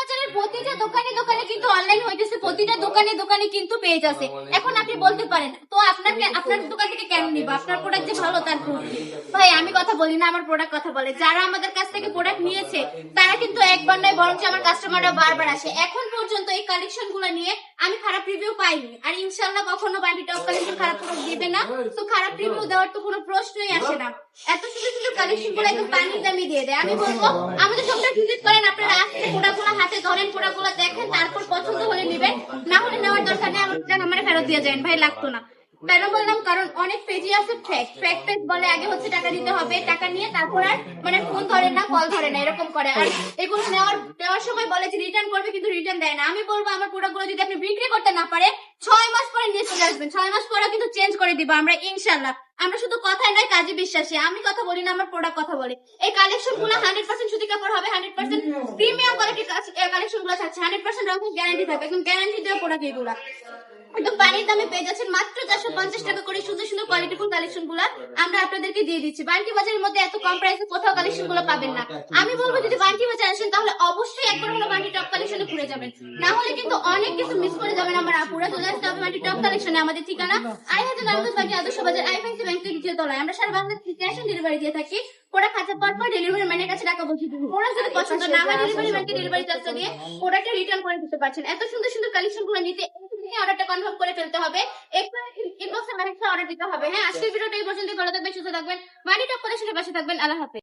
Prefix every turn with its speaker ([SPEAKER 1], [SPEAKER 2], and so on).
[SPEAKER 1] বাজারের প্রতিটা দোকানে দোকানে কিন্তু অনলাইন হইতেছে, প্রতিটা দোকানে দোকানে কিন্তু পেজ আছে। এখন আপনি বলতে পারেন তো আপনাকে আপনার দোকান থেকে কেন নিব, আপনার প্রোডাক্ট যে ভালো তার proof কি? ভাই আমি কথা বলি না, আমার প্রোডাক্ট কথা বলে। যারা আমাদের কাছ থেকে প্রোডাক্ট নিয়েছে তারা কিন্তু একবার নয় বরঞ্চ আমার কাস্টমাররা বারবার আসে। এখন পর্যন্ত এই কালেকশন গুলো নিয়ে আমি খারাপ রিভিউ পাইনি, আর ইনশাল্লাহ কখনো বান্টি টপ কালেকশন খারাপ প্রোডাক্ট দিবে না। তো খারাপ রিভিউ দেওয়ার তো কোনো প্রশ্নই আসে না। এত সুন্দর সুন্দর কালেকশন গুলো একদম পানির দামে দিয়ে দেয়। আমি বলবো আমাদের সবটা ভিজিট করেন, আপনারা আসলে প্রোডাক্টগুলো হাতে ধরেন, প্রোডাক্টগুলো দেখেন, তারপর পছন্দ হলে নেবেন, না হলে নেওয়ার দরকার নেই। আমার ফেরত দিয়ে যাবেন ভাই, লাগতো না। কেন বললাম, কারণ অনেক পেজই আছে ফেক ফেক পেজ বলে আগে হচ্ছে টাকা দিতে হবে, টাকা নিয়ে তারপর আর মানে ফোন ধরে না, কল ধরে না, এরকম করে। আর এগুলো নেওয়ার সময় বলে যে রিটার্ন করবে, কিন্তু রিটার্ন দেয় না। আমি বলবো আমার প্রোডাক্টগুলো যদি আপনি বিক্রি করতে না পারে 6 মাস পরে নিয়ে চলে আসবেন, 6 মাস পরে কিন্তু চেঞ্জ করে দিব আমরা ইনশাল্লাহ। আমরা শুধু কথায় নয় কাজে বিশ্বাসী। আমি কথা বলি না, আমার প্রোডাক্ট কথা বলে। এই কালেকশন গুলো 100% সুতি কাপড় হবে, 100% প্রিমিয়াম কোয়ালিটির কালেকশন গুলো থাকছে, 100% রকম গ্যারান্টি থাকবে, একদম গ্যারান্টি দেওয়া প্রোডাক্ট এগুলা। একদম পানির দামে পেয়ে যাচ্ছেন মাত্র 450 টাকা করে সুন্দর সুন্দর কোয়ালিটিফুল কালেকশন গুলা আমরা আপনাদেরকে দিয়ে দিচ্ছি। বান্টি বাজারের মধ্যে এত কম প্রাইসে কোথাও কালেকশন গুলো পাবেন না। আমি বলবো যদি বান্টি বাজার আসেন তাহলে অবশ্যই একবার হলো বান্টি টপ কালেকশনে ঘুরে যাবেন, না হলে কিন্তু অনেক কিছু মিস করে যাবেন। আমার আপুরা চলে আসতে হবে বান্টি টপ কালেকশনে। আমাদের ঠিকানা আইহাজার নারায়ণগঞ্জ বান্টি আদর্শ বাজার আইফাইসি ব্যাংকের দ্বিতীয় তলায়। আমরা সারা বাংলাদেশ ক্যাশ অন ডেলিভারি দিয়ে থাকি। প্রোডাক্ট হাতে পাওয়ার পর ডেলিভারি ম্যানের কাছে টাকা বসিয়ে দিব। প্রোডাক্ট যদি পছন্দ না হয় ডেলিভারি ম্যানকে ডেলিভারি চার্জটা দিয়ে প্রোডাক্টটা রিটার্ন করে দিতে পারছেন। এত সুন্দর সুন্দর কালেকশন গুলো নিতে অর্ডারটা কনফার্ম করে ফেলতে হবে, একটু ইনবক্সে মেসেজ অর্ডার দিতে হবে। হ্যাঁ, আজকের ভিডিওটা এই পর্যন্ত। ভালো থাকবেন, সুস্থ থাকবেন, বাড়ি টপ কালেকশনের পাশে থাকবেন। আল্লাহ হাফেজ।